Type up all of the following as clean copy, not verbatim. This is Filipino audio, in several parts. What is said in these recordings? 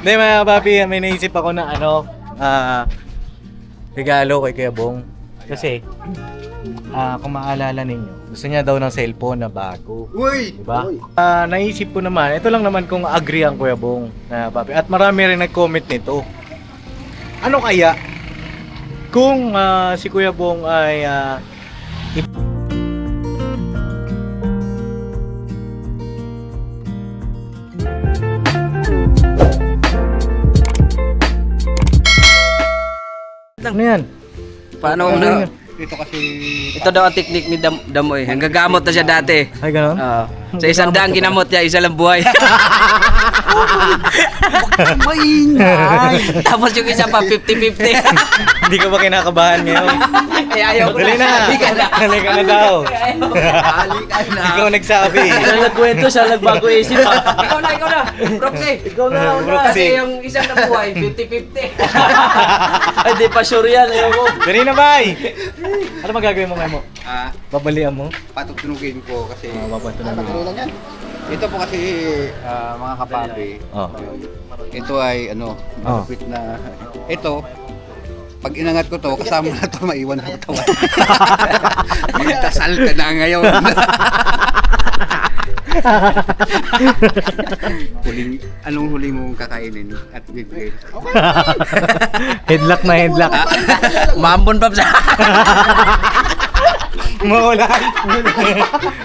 Hindi mga papi, may naisip ako na regalo kay Kuya Bong. Kasi, kung maalala ninyo, gusto niya daw ng cellphone na bago. Uy! Diba? Naisip ko naman, ito lang naman kung agree ang Kuya Bong na papi. At marami rin nag-comment nito. Ano kaya kung si Kuya Bong ay ano yan? Paano na? Ito kasi... Ito daw ang technique ni Damoy. Hanggagamot na siya dati. Ay, ganon? Oo. Sa isang daang ginamot niya, isa lang buhay. Maingay! Tapos yung isa pa, 50-50. Hindi ka ba kinakabahan ngayon? Ay, ayaw ko Dali na! Halika na. Dali ka na daw! Halika na! Ikaw nagsabi! Siya nagkwento, siya nagbago isip. Ikaw na! Proxy! Ikaw na, Proxy. Kasi yung isang na buhay, 50-50. Ay, di pa sure yan. Ayaw ko. Dali na, bay! Ano magagawin mo ngayon mo? Babalian mo? Patutulugin ko kasi... Babatunan mo. Ito po kasi mga kapapi. Oh. Ito ay malupit na... Ito, pag inangat ko to, kasama na to maiwan ng katawan. Magdasal ka na ngayon. Anong huli mong kakainin at bibigay? Headlock na headlock. Mambon pa sa... Maulan.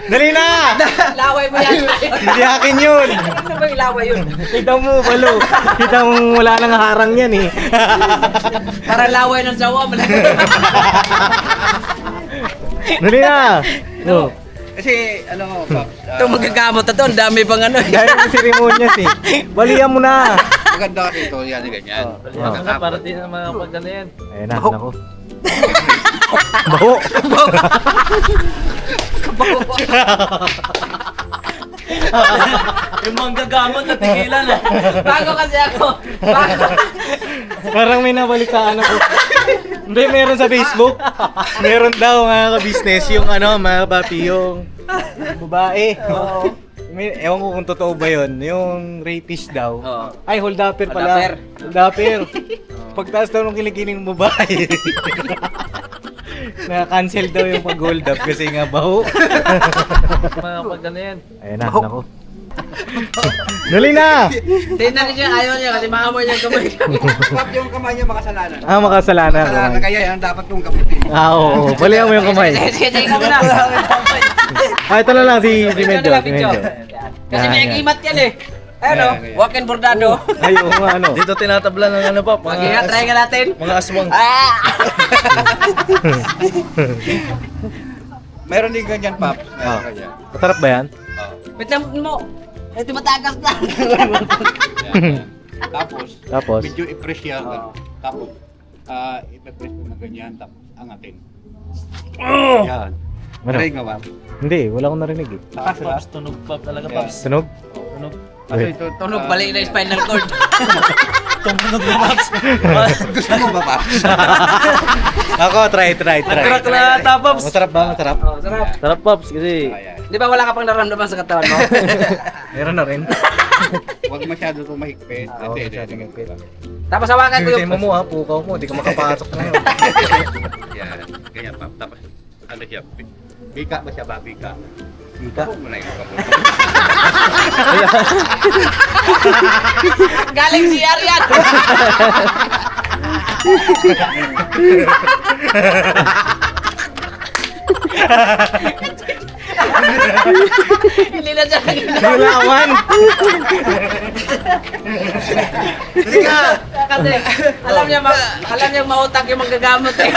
Dali na! Laway mo yan. Hindi akin yun. Ano ba yung laway yun? Kita mo, balo. Kita mo wala nang harang yan eh. Para laway ng sawa. Dali na! Oh. Kasi Ito magagamot na to. Ang dami pang ano. Dahil yung seremonyas eh. Balian mo na. maganda kasi ito, yan ganyan. Ano, para din na mga pagkano yan. Ayun na, nako. Baho! Yung manggagamot na tigilan eh. Bago kasi ako. Bago. Parang may nabalitaan ako. Hindi, meron sa Facebook. Meron daw mga ka-business yung mga papi, yung babae. Ewan ko kung totoo ba yun. Yung rapist daw. Oo. Ay, hold upper Hold pala. upper. Hold upper. Pagtaas daw ng kilikiling ng babae. Na-cancel daw yung pag-hold up kasi nga baho. Mga pagkano yan. Ayun na, nako. Dali na! Tingnan niya, ayaw niya kasi maamoy niya kamay. Pap, yung kamay niya makasalanan. Makasalanan. Makasalanan, kaya yan dapat yung kaputin. Oo. Balihan mo yung kamay. Sige, ikaw muna. Ito na lang si Medyo. Kasi may agimat yan eh. Ano? Kaya. Walk and bordado. Ay, oo nga ano. Dito tinatabla ng pa. Mag-ingat, try ka natin. Mga aswang. Ah! Meron din ganyan, Pap. Ah. Meron ganyan. Masarap ba yan? Wait lang mo. Ito matagas na. Yan. Tapos, Tapos? medyo i-press siya. Tapos, i-press mo na ganyan. Tapos, angatin. Yan. Ano? Try nga, Pap. Hindi, wala akong narinig eh. Taas na. Paps, tunog pap talaga paps. Tunog? Tunog. Kasi ito, Tunog balik na yung spinal cord. Tunog na paps. Gusto mo ba, Pap? Ako, try. Nagkrak na ata paps. Masarap ba? Masarap? Oh, sarap. Sarap paps kasi Ayan. Di ba wala ka pang naramdaman sa katawan mo? Meron na rin. Huwag masyado itong mahigpit. Oo, Hindi, masyado hindi. mahigpit. Tapos hawakan ko Kasi yung... mo ha, pukaw mo, di ka makapasok na yun. Yan. Ganyan, Pap. Tapos, ano siya? Bika ba siya, Pap? Bika. Ika. Huwag mo na yung kamot. Galing si Arian! Hindi na siya Nulawan! kasi alam niya mautak yung magagamot eh.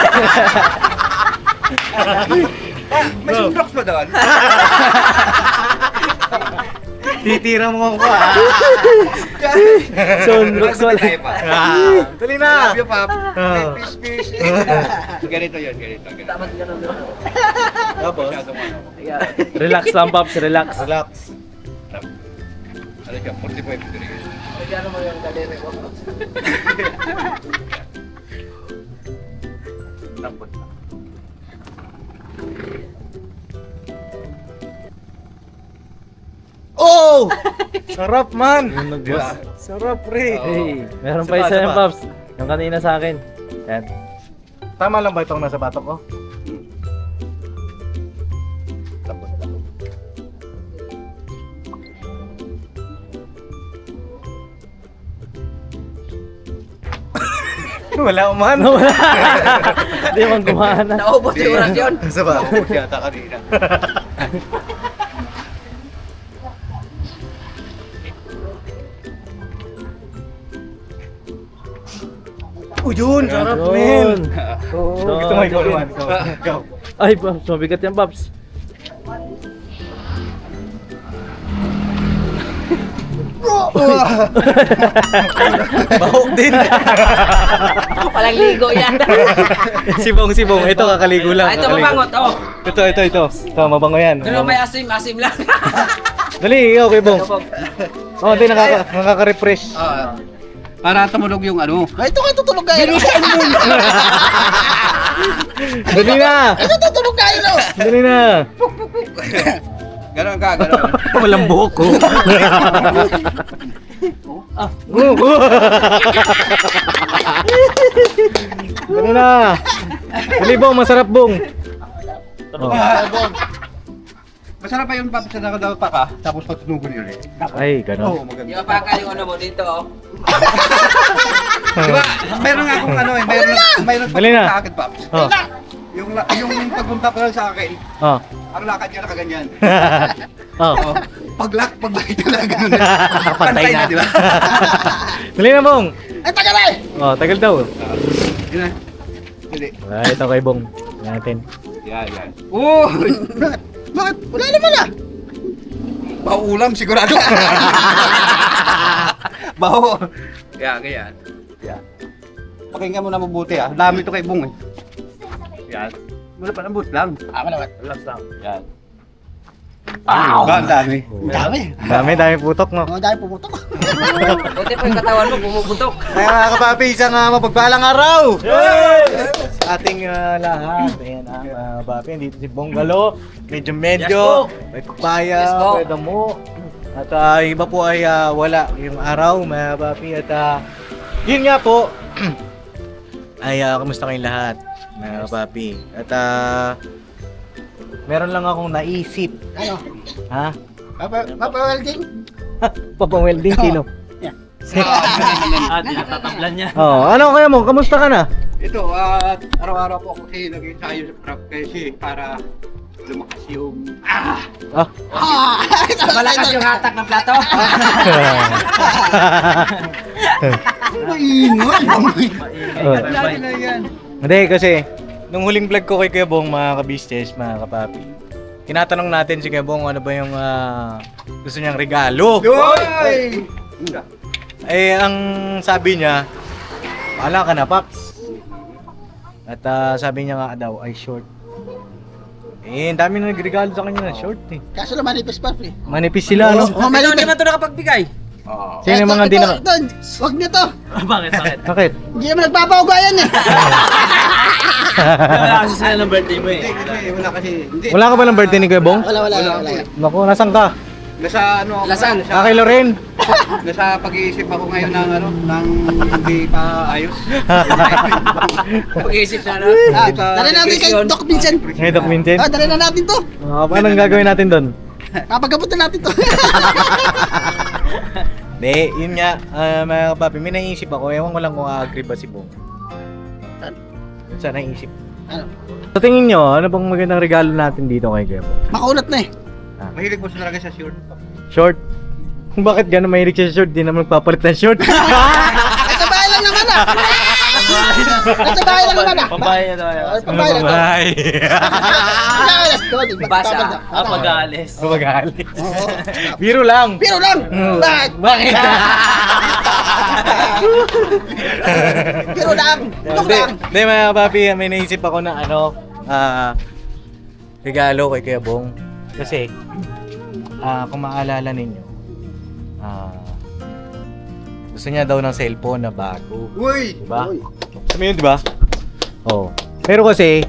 May sunrox ba doon? Titira mo ako ha. sunrox wala. Tuloy na! Love you, Pap. Oh. Fish. Ganito yun, ganito. Dapat ganun diba? Tapos? Masyadong ano. Relax lang paps, relax. Relax. Ano siya, 45 degrees. Gano'n mo yung daliri ko. Lambot na. Oh! Sarap man! Yung Diba? Sarap, pre. Hey, meron pa Isa pa, isa isa yan, pa. Pops. Yung kanina sa akin. Yan. Tama lang ba itong nasa batok ko? Wala man. Hindi man gumana. Naubos yung orasyon. Sa ba? Yata kanina. Yun, sarap, Yun. men. Oo. Gusto mo ikaw naman. Ikaw. Ay, Pops, mabigat yan, Pops. Bahok din. Walang ligo yan. Sibong. Ito, kakaligo lang. Ito kakaligo. mabangot, oh. Ito. Ito, mabango yan. Pero may asim lang. Dali, ikaw kay Bong. Oh, hindi, nakaka-refresh. Para tumunog yung ano. Ay, ito ka tutulog kayo. Binusan mo! Dali na! Ito tutulog kayo. Dali na! Ganon ka, ganon. Walang buhok ko. Dali na! Dali, Bong, masarap, Bong. Oh. Masarap pa yun, Paps, na nakadaw pa ka, tapos patunugan yun eh. Ay, gano'n. maganda. Yung pakal yung ano mo dito, oh. Diba, meron nga akong ano eh, meron Dali na. sa akin, Paps. Oh. Yung pagpunta pa lang sa akin, Oh. ang lakad niya nakaganyan. Oh. Oh, pagbalik na lang ganun. Pantay na. di ba? Dali na, Bong. Ay, tagal eh. Oh, tagal daw. Yun na. Dali. Ay, ito kay Bong. Natin. Yan. Oh! Bakit? Wala naman ah. Mauulam sigurado. Baho. Kaya. Yan. Pakinggan mo na mabuti ah. Dami to kay Bong eh. Yan. Muna pa nabut lang. Relax lang. Yan. Ba, ang dami. Dami. Dami putok, no? Mga dami pumutok. Buti po yung katawan mo bumubutok. Kaya mga kapapi, isang mapagpalang araw! Sa ating lahat. Ayan mga kapapi, dito si Bonggalo. Medyo, Yes po. may papaya, Yes po. may damo. At iba po ay wala yung araw mga kapapi. At yun nga po, ay kamusta kayong lahat mga kapapi. At meron lang akong naisip. Ano? Ha? Papa-welding? Papa-welding sino? Ah, tinatatablan niya. Oh, ano kaya mo? Kamusta ka na? Ito, araw-araw po ako kasi nag-ensayo sa craft kasi para lumakas yung... Ah. Malakas yung hatak ng plato. Maingon. Oh. Dati na yan. Hindi kasi nung huling vlog ko kay Kuya Bong mga ka-business, mga kapapi, tinatanong natin si Kuya Bong ano ba yung gusto niyang regalo. Yoy! Eh ang sabi niya, wala ka na Paps. At sabi niya nga daw ay short. Eh ang dami na nagregalo sa kanya na short eh. Kaso naman manipis pa, pre. Manipis sila no? Oh, Hindi manipis. naman ito nakapagbigay. Sino yung mga hindi na... Ito, wag niyo to. Bakit? Bakit? Hindi naman nagpapaugayan eh. Kaya kasi sila ng birthday mo eh. Hindi. Wala ka ba ng birthday ni Kuya Bong? Wala. Naku, nasan ka? Nasa ano ako, Lasan. Kay Loren? nasa pag-iisip ako ngayon ng ano, ng hindi pa ayos. Pag-iisip na, no? Dali natin kay Doc Vincent. Ngay Doc Vincent? Dali na natin to. Anong gagawin natin doon? Papagabot na natin to. Hindi, yun nga, mga kapapi, may naisip ako, ewan ko lang kung agree ba si Bong. Yun sa naisip. Ano? Sa tingin nyo, ano bang magandang regalo natin dito kay Kuya Bong? Makunat na eh. Mahilig po talaga sa short. Short? Bakit gano'n mahilig siya sa short? Di naman magpapalit ng short. Nasa bahay lang naman ah. Nasa bahay lang naman ah. Pambahay niya tayo. Pambahay lang to. Bye! Basa. Pag-aalis. Magali. Biro lang. Pero lang. Bakit? Bakit? Pero lang. Doc lang. Hindi mga kapapi, may naisip ako na regalo kay Kuya Bong. Kasi, kung maalala ninyo, gusto niya daw ng cellphone na bago. Uy! Diba? Sabi yun, diba? Oo. Pero kasi,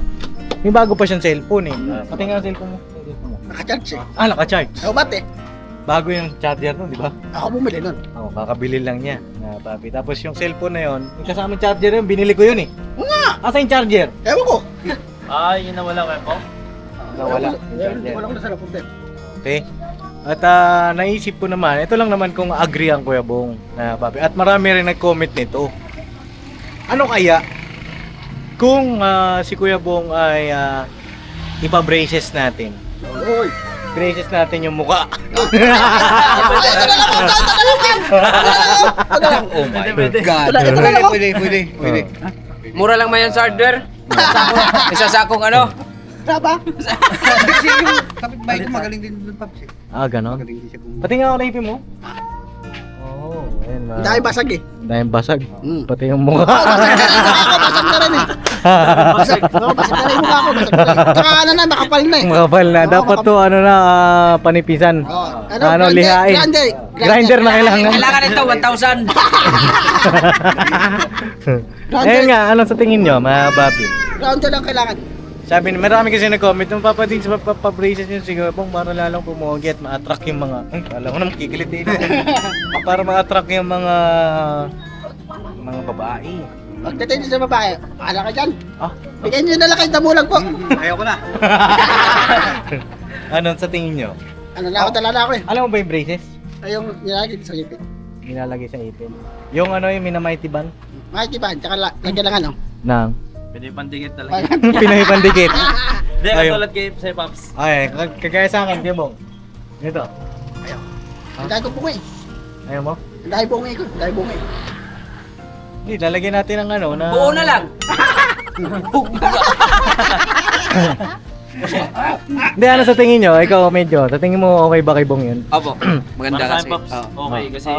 may bago pa siyang cellphone eh. Pati nga ang cellphone mo. Naka-charge eh. Naka-charge. Ako ba't eh? Bago yung charger nun, diba? Ako bumili nun. Oo. Oh, kakabili lang niya na papi. Tapos yung cellphone na yon, yung kasamang charger yun, binili ko yun eh. Oo nga. Asa yung charger? Ewan ko. Ay, yun na wala ko. Nawala yung charger. Wala ko na sa laptop. Okay. At naisip ko naman, ito lang naman kung agree ang Kuya Bong na papi. At marami rin nag-comment nito. Ano kaya kung si Kuya Bong ay ipa-braces natin? Oy. Braces natin yung mukha. Oh my Pwede. God. Ito na lang ako. Pwede. Mura lang man yan sa hardware. Isa sakong ano. Wala ba? Kasi yung kapitbahay ko magaling din doon, Paps. Ganon. Magaling din siya kung... Pati nga ako naipin mo. Oo, ayun na. Dahil basag eh. Dahil basag. Mm. Pati yung mukha. Basag na rin eh. Basag. Oo, basag na rin yung mukha ko. Basag na rin. Tsaka ano na, makapal na eh. Makapal na. Oo, Dapat to ano na panipisan. Oo. Lihain. Grinder na kailangan. Kailangan ito, 1,000. Ayun nga, ano sa tingin nyo, mga papi? Rounder lang kailangan. Sabi ni marami kasi nag-comment ng papading sa papabraces yun siguro pong para lalong pumogi at ma-attract yung mga alam ko naman kikilit din para ma-attract yung mga babae. Pagdating sa babae, ala ka dyan. Ah, Bigyan nyo na lang kayo damulag po. Ayaw ko na. ano sa tingin nyo? Ano na ako talala ako eh. Alam mo ba yung braces? Ay yung nilagay sa ipin. Nilalagay sa ipin. Yung ano yung minamighty band Makitiban, tsaka lagyan lang ano. ng Pwede pandikit talaga. Pinoy pandikit. Hindi, Ayun. katulad kay Sir Pops. Ay, kagaya sa akin, Gabong. Ito. Ang dahil ko bungi. Ayaw mo? Ang dahil bungi ko. Ang dahil bungi. Hindi, lalagyan natin ng ano na... Buo na lang. Hindi, ano sa tingin nyo? Ikaw, medyo. Sa tingin mo, okay ba kay Bong yun? Opo, maganda Para sa kasi. akin, Pops, Oo. okay kasi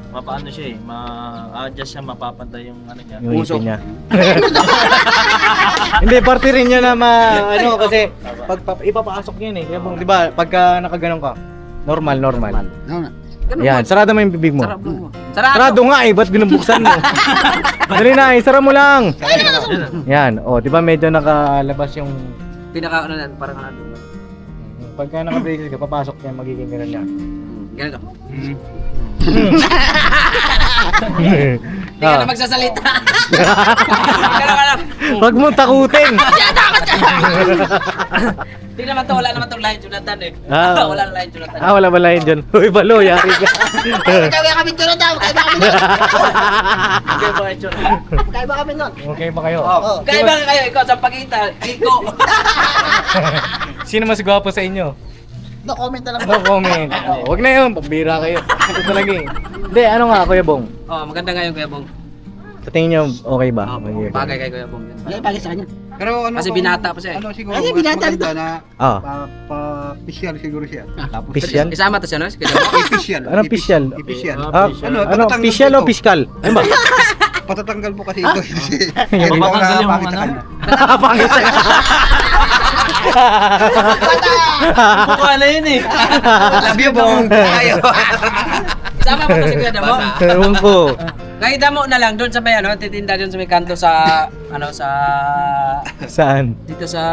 mapaano siya eh, ma-adjust siya, mapapantay yung ano niya. Yung ipin niya. Hindi, parte rin yun na ano, kasi pag ipapasok yun eh. Kaya Bong, di ba, pagka nakaganon ka, normal. Ano na? Ganun Yan, mo. sarado mo yung bibig mo. Sarado mo. Sarado. Sarado nga eh, ba't binubuksan mo? Dali na, isara mo lang. Yan, oh, di ba medyo nakalabas yung... Pinaka ano na, parang ano. Pagka naka-braces ka, papasok yan, magiging gano'n yan. Ganito. Hindi ka na magsasalita. Ganun ka lang. Huwag mong takutin. Hindi naman to, wala naman to line Jonathan eh. Ah. Wala line Jonathan. Wala ba lahin dyan? Uy, balo, yari ka. Kaya kami doon daw. Kaya ba kami doon? Okay ba ito? Kaya ba kami doon? Okay ba kayo? Oo. Kaya ba kayo, ikaw sa pagkita, Kiko. Sino mas gwapo sa inyo? No comment na lang. No comment. Huwag na yun, pambira kayo. Ito talaga eh. Hindi, ano nga, Kuya Bong? Oh, maganda nga yung Kuya Bong. Sa tingin nyo, okay ba? Oh, Okay. bagay kay Kuya Bong. yun. Ay, bagay sa kanya. Pero ano Kasi kung- binata pa siya eh. Ano siguro, Ay, mas binata maganda ito. na Ah, pa-pisyal siguro siya. Tapos pisyal? Isama to siya, no? Si Kuya Bong. Pisyal. Anong pisyal? Pisyal. Ah, Ano, ano, patatanggal pisyal mo o ito. piskal? Ano ba? Patatanggal mo kasi ito. Yung mapatanggal yung pangit sa ano? kanya. Pangit sa Mukha na yun eh. Love you, Bong. Ayaw. Isama mo to si Kuya Damo. Ewan ko. Kahit Damo na lang, doon sa may ano, titinda doon sa may kanto sa, ano, sa, Saan? dito sa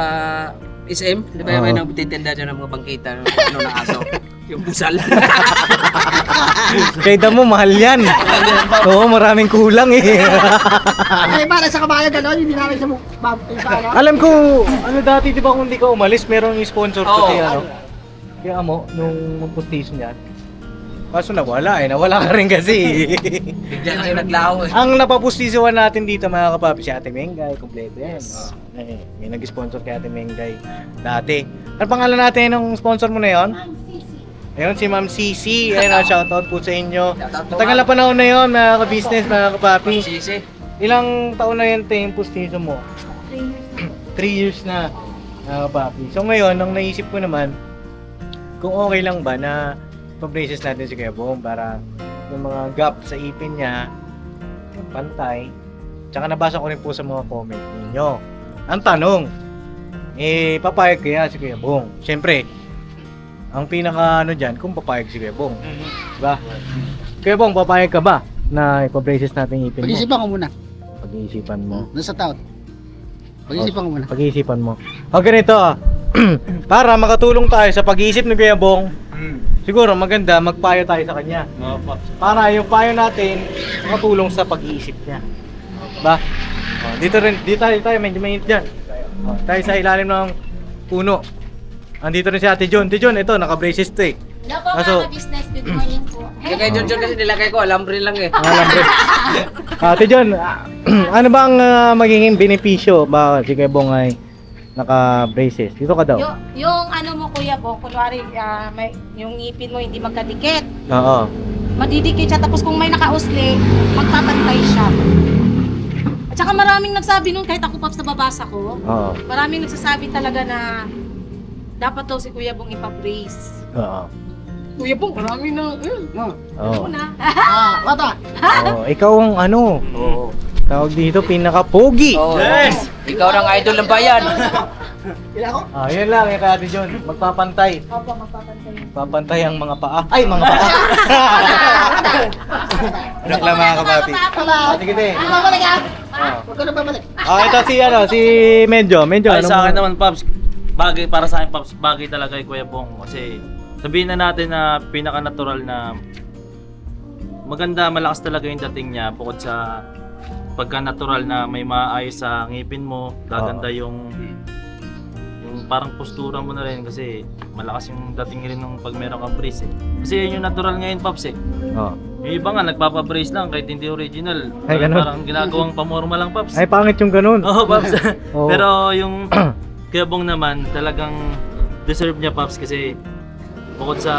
SM. Di ba may nagtitinda dyan ng mga bangkita, ano na aso. Yung busal. Kay Damo, mahal yan. Oo, maraming kulang eh. Ay, para sa kabayan gano'n, hindi namin sa mukha. Alam ko, ano dati, di ba kung di ka umalis, merong sponsor ko Oo. si ano. Kaya mo, nung mag-postation niya. Kaso nawala eh, nawala ka rin kasi. Bigla kasi naglaho eh. Ang napapustisuan natin dito mga kapapi, si Ate Mengay, kompleto yan. May nag-sponsor kay Ate Mengay dati. Ano pangalan natin ng sponsor mo na yon? Ayun, si Ma'am Cici. Ayun, shoutout po sa inyo. Matagal na panahon na yun, mga ka-business, mga kapapi. Sisi. Ilang taon na yun yung postiso mo? 3 years na, mga kapapi. So ngayon, nang naisip ko naman, kung okay lang ba na pa-braces natin si Kuya Bong para yung mga gap sa ipin niya pantay. Tsaka nabasa ko rin po sa mga comment ninyo. Ang tanong, papayag kaya si Kuya Bong? Siyempre, ang pinaka ano dyan, kung papayag si Kuya Bong. Diba? Kuya Bong, papayag ka ba na ipa-braces natin yung ipin mo? Pag-isipan ko muna. Pag-iisipan mo. Nasa taon. Pag-isipan ko muna. Pag-iisipan mo. O ganito ah. Para makatulong tayo sa pag-iisip ni Kuya Bong, siguro maganda magpayo tayo sa kanya. Oo, Pops. Para yung payo natin makatulong sa pag-iisip niya. Ba? Oh, dito tayo, medyo mainit dyan. Oh, tayo sa ilalim ng puno. Andito rin si Ate John. Ate John, ito, naka-braces to eh. Hello po Kaso- mga business, good morning po. Kaya kay John kasi nilagay ko, alambre lang eh. Alam rin. Ate John, ano ba ang magiging benepisyo ba si Kuya Bong ay naka-braces? Dito ka daw. Yung ano mo kuya po, kunwari yung ngipin mo hindi magkadikit. Oo. Madidikit siya tapos kung may nakausli, magpapantay siya. At saka maraming nagsabi nun, kahit ako Pops nababasa ko, Oo. maraming nagsasabi talaga na dapat daw si Kuya Bong ipa-brace. Oo. Kuya Bong, maraming na, Oo. na. Bata. Oo. Ikaw ang ano, Oo. tawag dito, pinaka-pogi. Oo. Yes! Ikaw ang idol ng bayan. Ilan ako? Yun lang, yung kay Ate John. Magpapantay. Opo, magpapantay. Papantay ang mga paa. Ay, mga paa. Joke lang mga kapapi. Sige, sige. Babalik ah. Huwag ka na babalik. Ito si Medyo. Medyo, Ay, ano sa mo? akin naman, Pops, bagay para sa akin, Pops, bagay talaga kay Kuya Bong. Kasi sabihin na natin na pinaka-natural na maganda, malakas talaga yung dating niya bukod sa pagka-natural na may maayos sa ngipin mo, gaganda yung parang postura mo na rin kasi malakas yung dating rin nung pag meron kang brace eh. Kasi yun yung natural ngayon, Pops eh. Oh. Yung iba nga nagpapa-brace lang kahit hindi original. Ay, ganun. Parang ginagawang pamorma lang, Pops. Ay, pangit yung ganun. Oo, Pops. Oo. Pero yung Kuya Bong naman, talagang deserve niya, Pops, kasi bukod sa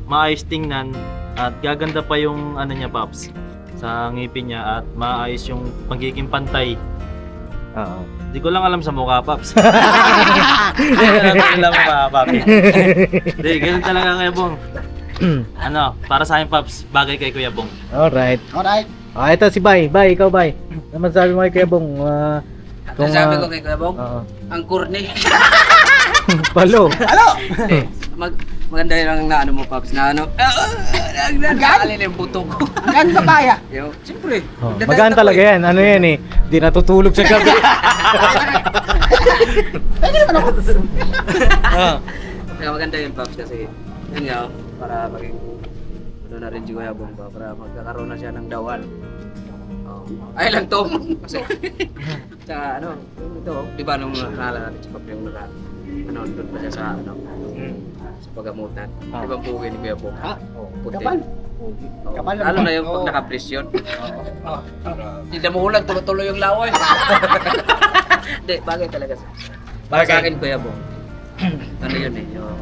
maayos tingnan at gaganda pa yung ano niya, Pops, sa ngipin niya at maayos yung magiging pantay. Oo. Hindi ko lang alam sa mukha, Pops. Hindi ko lang mukha, Papi. Hindi, ganun talaga Kuya Bong. Ano, para sa akin, Pops, bagay kay Kuya Bong. Alright. Alright. Ito si Bay. Bay, ikaw Bay. Naman sabi mo kay Kuya Bong. Ang sabi ko kay Kuya Bong, Oo. ang corny. Palo. Hindi. Maganda yung na ano mo, Pops, na ano. Nagkaalin yung buto ko. Hanggang papaya. Yo, siyempre. Oh, dadaan magaan ako talaga eh. yan. Ano yan eh. Di natutulog sa gabi. Pwede naman ako. Ah. Kaya maganda yun, Pops, kasi yun nga, para maging ano na rin si Kuya Bong ba, para magkakaroon na siya ng dawan. Oh. Ay lang to. Kasi sa ano, ito, di ba nung naalala natin si Papa yung ano, doon pa siya sa ano, sa pagamutan. Di ba ang pugi ni Kuya Bong? Ha? Puti. Kapal. Oo. Kapal na Lalo ba? na yung pag Oo. naka-presyon. Hindi mo ulang, tuloy-tuloy yung laway. Hindi, bagay talaga sa. Para sa akin, Kuya Bong, ano yun eh, yung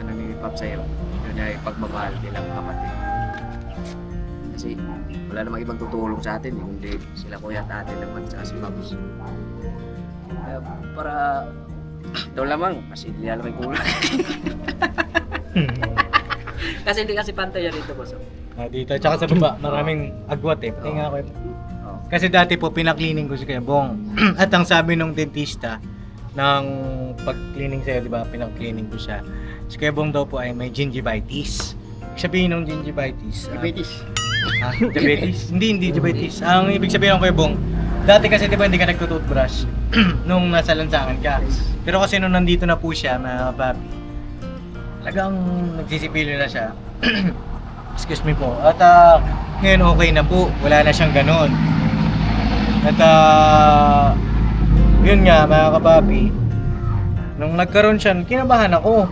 ano ni Pop sa'yo, yun ay pagmamahal nilang kapatid. Kasi wala namang ibang tutulong sa atin, kundi sila kuya at ate naman sa si Pops. Kaya para ito lamang, kasi hindi alam may kulang. Kasi hindi kasi pantay yan dito, boss. Dito. Tsaka sa baba, maraming agwat eh. Pati nga ako. Oh. Kasi dati po, pinaklining ko si Kuya Bong. At ang sabi ng dentista, ng pag-cleaning sa'yo, di ba, pinang-cleaning ko siya. Si Kuya Bong daw po ay may gingivitis. Sabihin ng gingivitis. Diabetes. Diabetes? Hindi diabetes. Ang ibig sabihin ng Kuya Bong, dati kasi di ba hindi ka nagtutoothbrush nung nasa lansangan ka. Pero kasi nung nandito na po siya, mga papi, talagang nagsisipilo na siya. Excuse me po. At ngayon okay na po. Wala na siyang ganon. At yun nga mga kapapi, nung nagkaroon siya, kinabahan ako.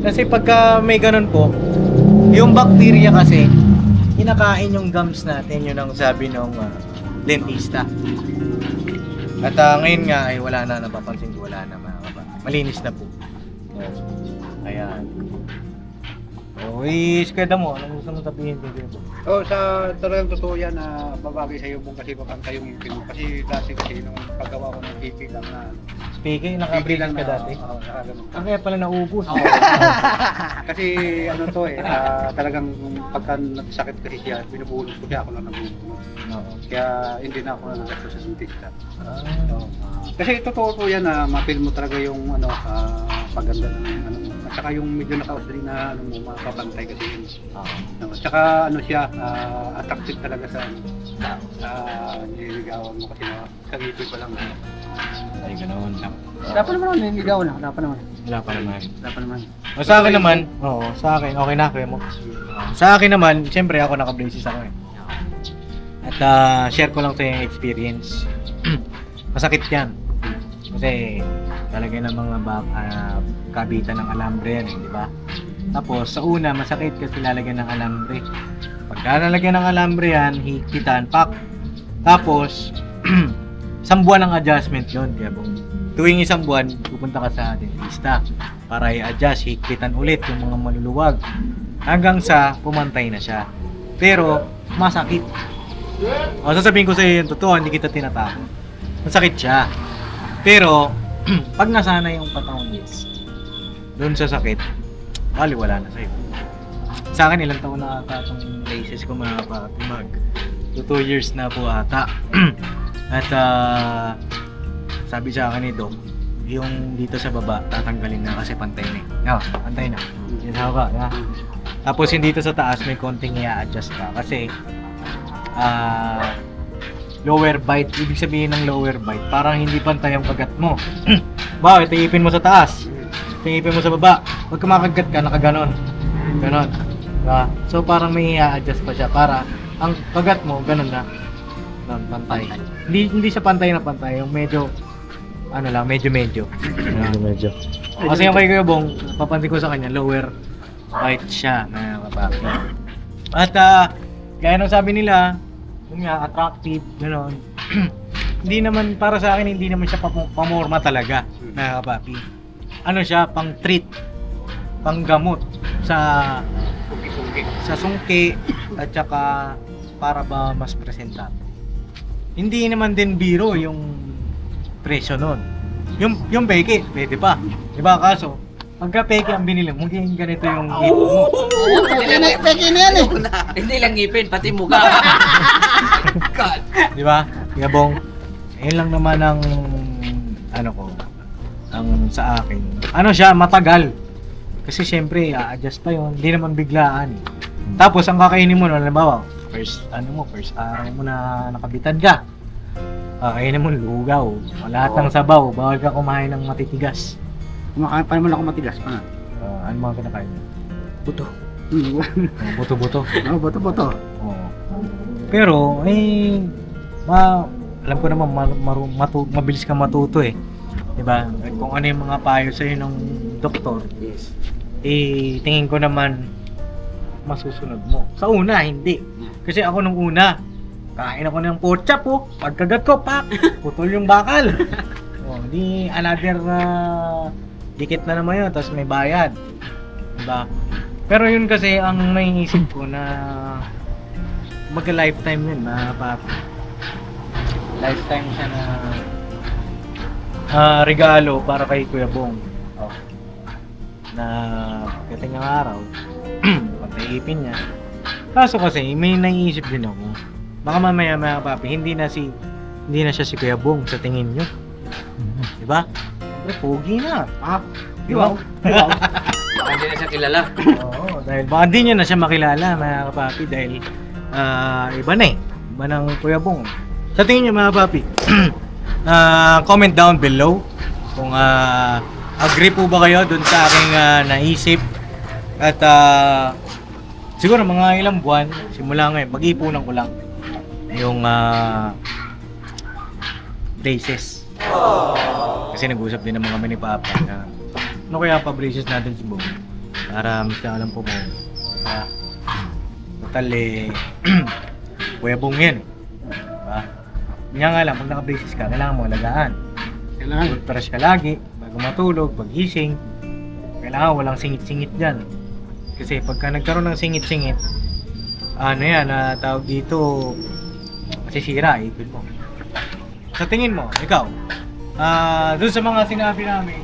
Kasi pagka may ganon po, yung bacteria kasi, kinakain yung gums natin. Yun ang sabi ng dentista. At ngayon nga ay wala na, napapansin ko wala na mga kapapi. Malinis na po. Ayan. Uy, skeda mo. Anong gusto mo sabihin ko dito? Oh, sa talagang totoo yan na babagay sa iyo Bong kasi bakang yung ngipin mo. Kasi dati kasi nung paggawa ko ng pipi lang na Speaking, pipi naka-braces lang ka dati? Oo, nakaganon. Kaya pala naubos. Kasi ano to eh, talagang pagka nagsakit kasi siya, binubuhos ko siya ako lang nagbubunot. Oo. Kaya hindi na ako nagdasal sa dentista. Oo. Kasi totoo po yan na ma-feel mo talaga yung paganda ng ano mo. At saka yung medyo nakausli na ano mo, mapapantay kasi yun. Oo. At saka ano siya, attractive talaga sa nililigawan mo kasi sa ngipin pa lang. Ay, ganoon lang. Dapat naman nililigawan na, dapat naman. Wala pa naman. Dapat naman. O, sa akin naman, oo, sa akin, okay na, kuya mo. Sa akin naman, siyempre ako naka-braces ako eh. At share ko lang sa yung experience. Masakit yan. Kasi talaga ng mga kabitan ng alambre yan, di ba? Tapos sa una, masakit kasi lalagyan ng alambre. Pagka lalagyan ng alambre yan, hikitan, pak. Tapos, isang buwan ng adjustment yun. Kaya tuwing isang buwan, pupunta ka sa dentista para i-adjust, hikitan ulit yung mga maluluwag. Hanggang sa pumantay na siya. Pero, masakit. O, sasabihin ko sa iyo yung totoo, hindi kita tinatako. Masakit siya. Pero, pag nasana yung patawang yes, doon sa sakit, wala na sa'yo. Sa akin, ilang taon na ata itong braces ko mga kapatid. 2 years na po ata. At sabi sa akin ni Doc, yung dito sa baba, tatanggalin na kasi pantay na eh. No, pantay na. Yung haba, na. Tapos yung dito sa taas, may konting i-adjust pa. Kasi, lower bite, ibig sabihin ng lower bite, parang hindi pantay ang kagat mo. Bakit? Tingipin mo sa taas. Tingipin mo sa baba. Pag kumakagat ka, nakaganon. Ganon. Diba? So parang may i-adjust pa siya para ang kagat mo, ganon na. Ganon, pantay. Hindi siya pantay na pantay. Yung medyo, ano lang, medyo. Medyo. Kasi yung kay Kuya Bong, papansin ko sa kanya, lower bite siya na kapatid. At gaya nung sabi nila, yung nga, attractive, gano'n. Hindi naman, para sa akin, hindi naman siya pamorma talaga, na kapapi. Ano siya, pang treat, pang gamot sa sungki, at saka para ba mas presentable. Hindi naman din biro yung presyo nun. Yung peke, pwede pa. Diba, kaso, pagka peke ang binili mo, hindi ganito yung ngipin mo. Peki na yan eh. Hindi lang ngipin, pati mukha. God. Di ba? Gabong, yun lang naman ang ano ko, ang sa akin. Ano siya, matagal. Kasi syempre, a-adjust pa yun. Hindi naman biglaan. Tapos, ang kakainin mo, halimbawa, first araw mo na nakabitan ka. Kakainin mo lugaw. Lahat ng sabaw, bawal ka kumain ng matitigas. Kumakain pa naman ako matigas pa. Ano mga kinakain mo? Buto. Buto-buto. Oo, boto. Oo. Pero, alam ko naman, mabilis ka matuto eh. Diba? Kung ano yung mga payo sa'yo ng doktor, Yes. tingin ko naman, masusunod mo. Sa una, hindi. Kasi ako nung una, kain ako ng pork chop oh. Pagkagat ko, pak! Putol yung bakal. Di another dikit na naman yun, tapos may bayad. Diba? Pero yun kasi ang naiisip ko na mag-lifetime yun na papi. Lifetime siya na regalo para kay Kuya Bong. Na pagdating ng araw, pag-naipin niya. Kaso kasi may naiisip din ako. Baka mamaya mga papi, hindi na siya si Kuya Bong sa tingin nyo. Diba? Siyempre, pogi na. Diba? Hindi na siya kilala. Oo, dahil baka di niya na siya makilala mga kapapi dahil iba na eh. Iba ng Kuya Bong. Sa tingin niyo mga kapapi, comment down below kung agree po ba kayo dun sa aking naisip. At siguro mga ilang buwan, simula ngayon, mag-ipunan ko lang yung braces. Kasi nag-usap din naman kami ni Papa na ano kaya pa-braces natin si Bong para mas na alam po mo total Kuya Bong yan diba? Nga nga lang, pag naka-braces ka, kailangan mo alagaan. Kailangan. Toothbrush ka lagi, bago matulog, pag-gising. Kailangan walang singit-singit dyan. Kasi pagka nagkaroon ng singit-singit, ano yan, tawag dito, masisira, ipil mo. Sa tingin mo, ikaw, doon sa mga sinabi namin,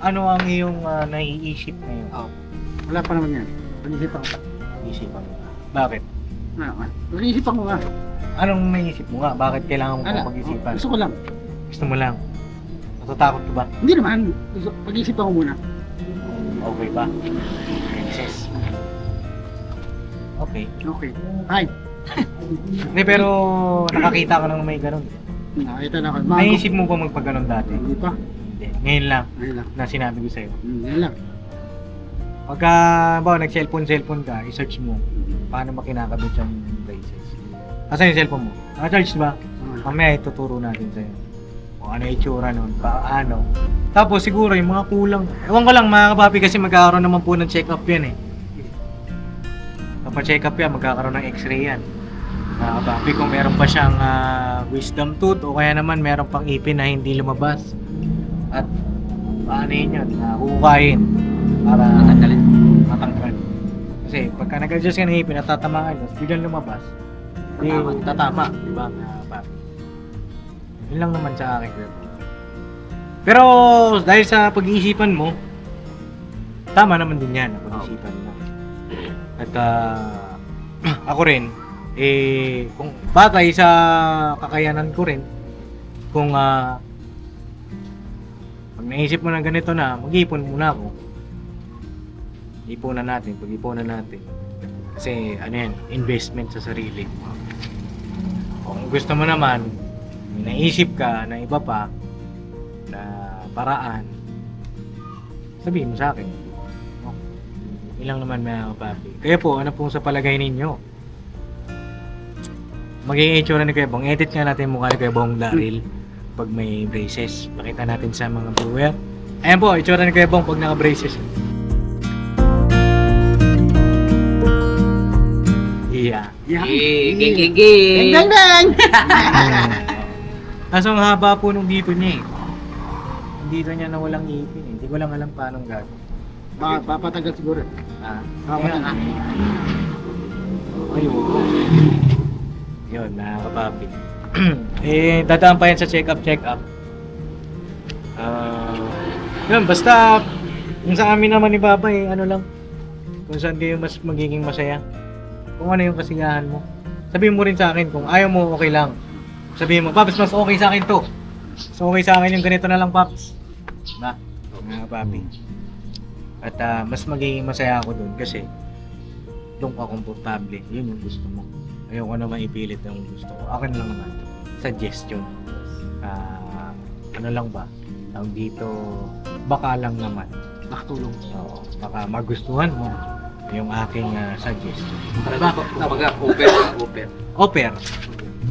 ano ang iyong naiisip ngayon? Wala pa naman yan. Pag-isipan ko pa. Isipan mo. Bakit? Pag-isipan ko nga. Anong naisip mo nga? Bakit kailangan mo Ano? pang pag-isipan? Gusto ko lang. Gusto mo lang? Natatakot ka ba? Hindi naman. Pag-isipan ko muna. Okay ba? Princess. Okay. Okay. Ay. Hindi, pero nakakita ka nang may ganun. Nakita na ako. Naisip mo ba magpaganon dati? Hindi pa. Hindi. Ngayon lang Ayun lang. na sinabi ko sa'yo. Yan lang. Pagka, ba, nag-cellphone ka, i-search mo paano makinakabit yung braces. Asan yung cellphone mo? Naka-charge ba? Mamaya ituturo natin sa'yo. Kung ano yung itsura nun, paano. Tapos siguro yung mga kulang. Ewan ko lang mga kapapi kasi magkakaroon naman po ng check-up yan eh. Kapag check-up yan, magkakaroon ng x-ray yan. Mga kapapi, kung meron pa siyang wisdom tooth o kaya naman meron pang ipin na hindi lumabas. At paano yun, huhukayin para matanggal. Kasi pagka nag-adjust ka ng ipin at tatamaan yun, biglang lumabas, di tatama, di ba mga kapapi? Yun lang naman sa akin. Pero dahil sa pag-iisipan mo, tama naman din yan ang pag-iisipan mo. At ako rin, kung batay sa kakayanan ko rin, kung pag naisip mo na ganito na, mag-ipon muna ako. Ipunan natin, pag-ipunan natin. Kasi ano yan, investment sa sarili. Kung gusto mo naman, may naisip ka na iba pa na paraan, sabihin mo sa akin. Ilang naman mga kapapi. Kaya po, ano pong sa palagay ninyo? Magiging itsura ni Kuya Bong. Edit nga natin mukha ni Kuya Bong Daryl pag may braces. Pakita natin sa mga viewer. Ayan po, itsura ni Kuya Bong pag naka-braces. Yeah. Geng. Bang bang! Kaso ang haba po nung dito niya eh. Yung dito niya na walang ipin eh. Hindi ko lang alam paano gagawin. Papatagal siguro. Ayun. Ayun. Yun, mga kapapi. Dadaan pa yan sa check-up. Yun, basta yung sa amin naman ni Papa ano lang, kung saan kayo mas magiging masaya. Kung ano yung kasiyahan mo. Sabihin mo rin sa akin, kung ayaw mo, okay lang. Sabihin mo, Paps, mas okay sa akin to. Mas okay sa akin yung ganito na lang, Paps. Na, mga papi. At mas magiging masaya ako dun kasi doon ka komportable. Yun yung gusto mo. Ayoko naman ipilit yung gusto ko. Akin lang naman. Suggestion. Ano lang ba? Tawag dito, baka lang naman. Nakatulong. Oo, baka magustuhan mo yung aking suggestion. Kumbaga,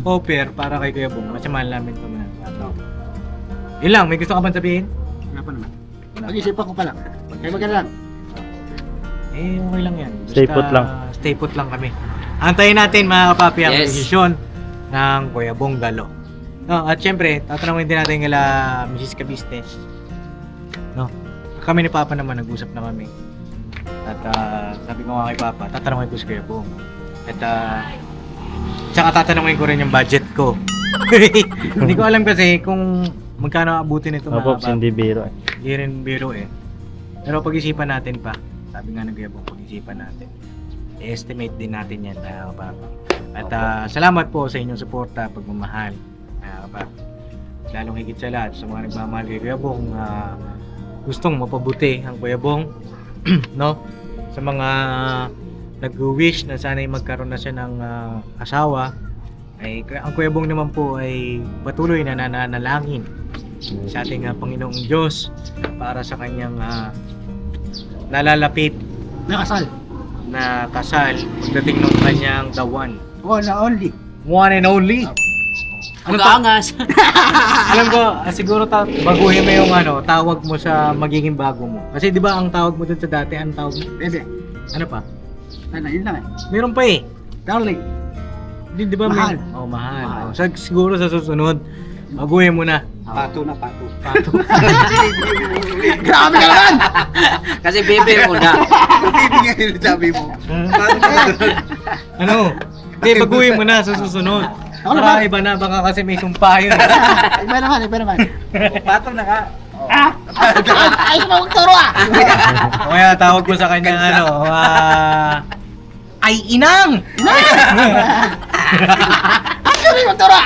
Offer para kay Kuya Bong. Kasi mahal namin ito mga Yun lang, may gusto ka bang sabihin? Wala pa naman. Pag-isipan ko pa lang. Kaya maganda lang. Okay lang yan. Stay put lang. Stay put lang kami. Antayin natin mga kapapi ang Yes. desisyon ng Kuya Bong Galo. No, at syempre, tatanungin din natin kila Mrs. Ka-Business. No, kami ni Papa naman, nag-usap na kami. At sabi ko nga kay Papa, tatanungin ko si Kuya Bong. At tsaka tatanungin ko rin yung budget ko. Hindi ko alam kasi kung magkano abutin ito mga Pops, kapapi. hindi biro. Hindi rin biro eh. Pero pag-isipan natin pa. Sabi nga ng Kuya Bong, pag-isipan natin. I-estimate din natin yan, kapapi. At salamat po sa inyong suporta, pagmamahal, kapapi. Lalong higit sa lahat, sa mga nagmamahal kay Kuya Bong, gustong mapabuti ang Kuya Bong, no? Sa mga nag-wish na sana'y magkaroon na siya ng asawa, ay ang Kuya Bong naman po ay patuloy na nananalangin sa ating Panginoong Diyos para sa kanyang nalalapit Nakasal. na kasal pagdating ng kanyang the one. One na only. One and only. Ano pa? Angas. Alam ko, siguro baguhin mo yung tawag mo sa magiging bago mo. Kasi di ba ang tawag mo dun sa dati, ang tawag mo? Bebe. Ano pa? Sana, yun lang eh. Meron pa eh. Darling. Di ba Mahal. mahal. Mahal. Siguro sa susunod, baguhin mo na. Pato na pato. Pato. Grabe ka naman! Kasi bebe mo na. Bibigyan yung sabi mo. Ano? Hindi, baguhin mo na sa susunod. Ako Para naman. iba na, baka kasi may sumpa yun. Iba naman. Pato na ka. Ayos mo magturo ah! O kaya tawag ko sa kanya ay inang! magturo!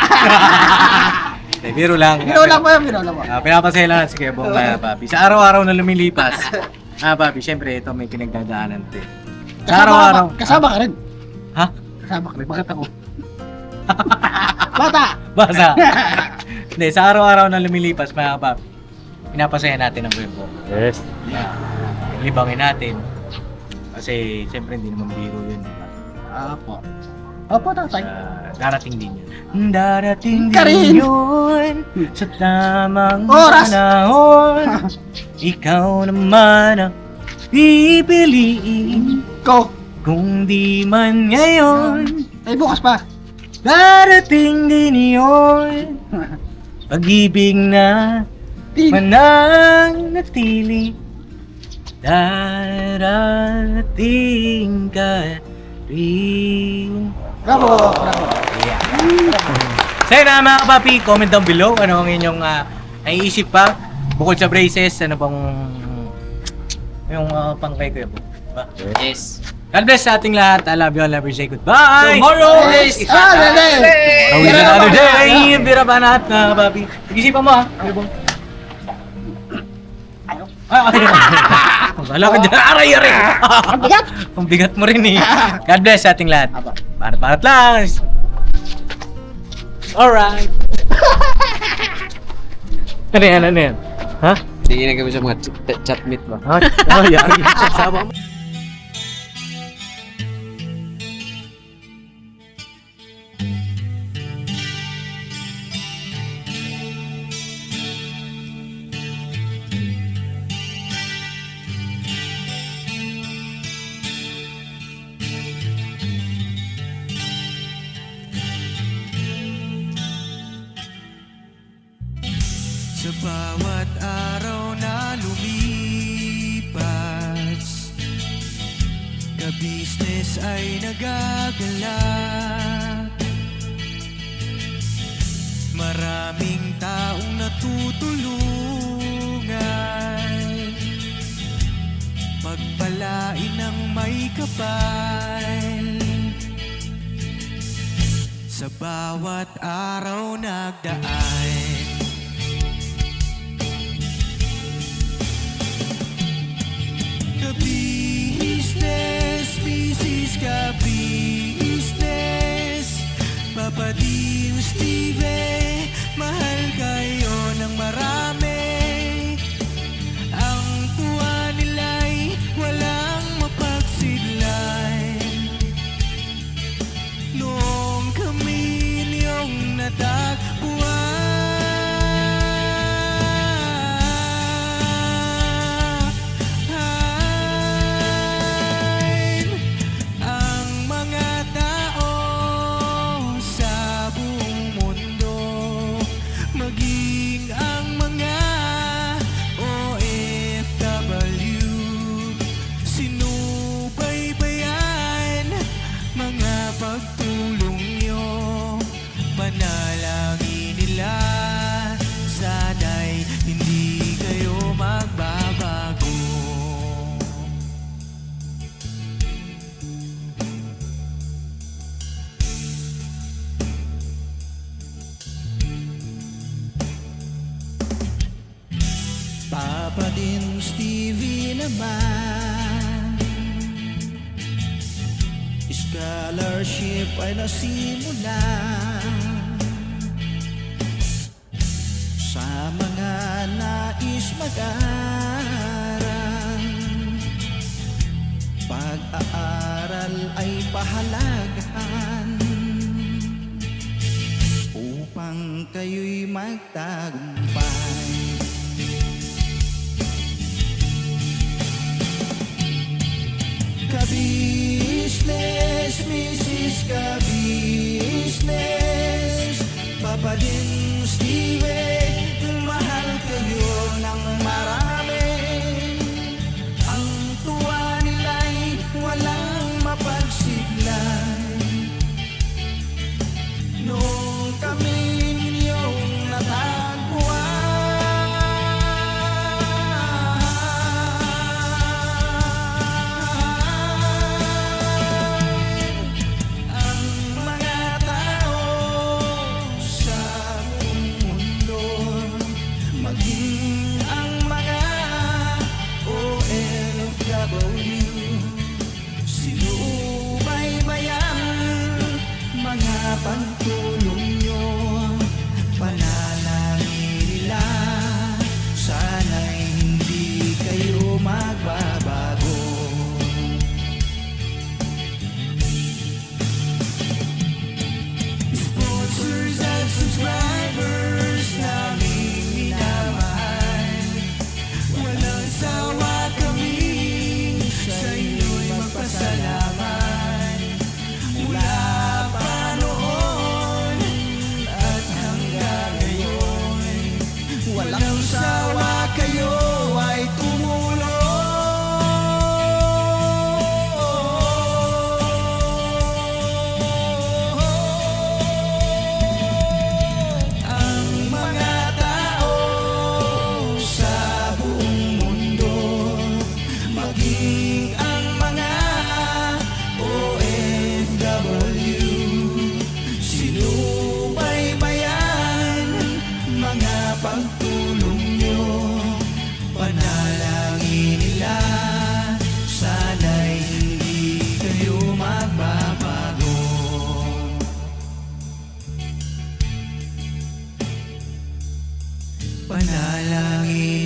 Biro lang. Biro lang po yun, biro lang po. Pinapasaya lang si Kuya Bong Papi. Sa araw-araw na lumilipas. Papi, syempre ito may pinagdadaanan to. Sa araw-araw. Kasama ka rin. Ha? Kasama ka rin. Bakit ako? Bata! Basa. Hindi, sa araw-araw na lumilipas, mga Papi, pinapasaya natin ang Kuya Bong. Yes. Libangin natin. Kasi syempre hindi naman biro yun, di ba? Apo. Opo, tatay. Darating din yun. Darating Ka rin. din yun sa tamang Oras. panahon. Ikaw naman ang pipiliin Go! kung di man ngayon. Ay, bukas pa. Darating din yun. Pag-ibig na Tin. mananatili. Darating ka rin. Bravo, bravo. So yun mga kapapi, comment down below ano ang inyong naiisip pa bukod sa braces, ano bang yung pangkay ko yun, diba? Yes. God bless sa ating lahat. I love you all. Never say goodbye. Tomorrow Yes. is Saturday! Tomorrow is another day. Bira ba nahat mga kapapi? Pag-isipan mo ha. Ano bang? Wala ka dyan. Aray-aray. Ang bigat! Ang bigat mo rin eh. God bless sa ating lahat. Barat-barat lang. Alright. Ano yan? Ano yan? Ha? Hindi na kami sa mga chat meet ba? Oh, yari. Sasawa mo. Sa bawat araw na lumipas, ka-business ay nagagalak. Maraming taong natutulungan, pagpalain ng may kapal. Sa bawat araw nagdaan, ka-business, business ka-business, Papa Dio, Steve, mahal kayo ng marami. Ang tuwa nila'y walang mapagsidlan. Noong kami niyong natagpuan. Ang mga tao sa buong mundo, maging ang mga OFW, sinubaybayan mga pagtulong nyo, panalangin nila, sana'y hindi kayo magbabago. Papa din Stevie naman, scholarship ay nasimula sa mga nais mag-aral. Pag-aaral ay pahalagahan upang kayo'y magtagumpay. Ka-business, Mrs. Ka-business, Papa din Steve, mahal kayo ng marami. Ang tuwa nila'y walang mapagsiglan. Noong kami ninyong natagpuan. Ang mga tao panalangin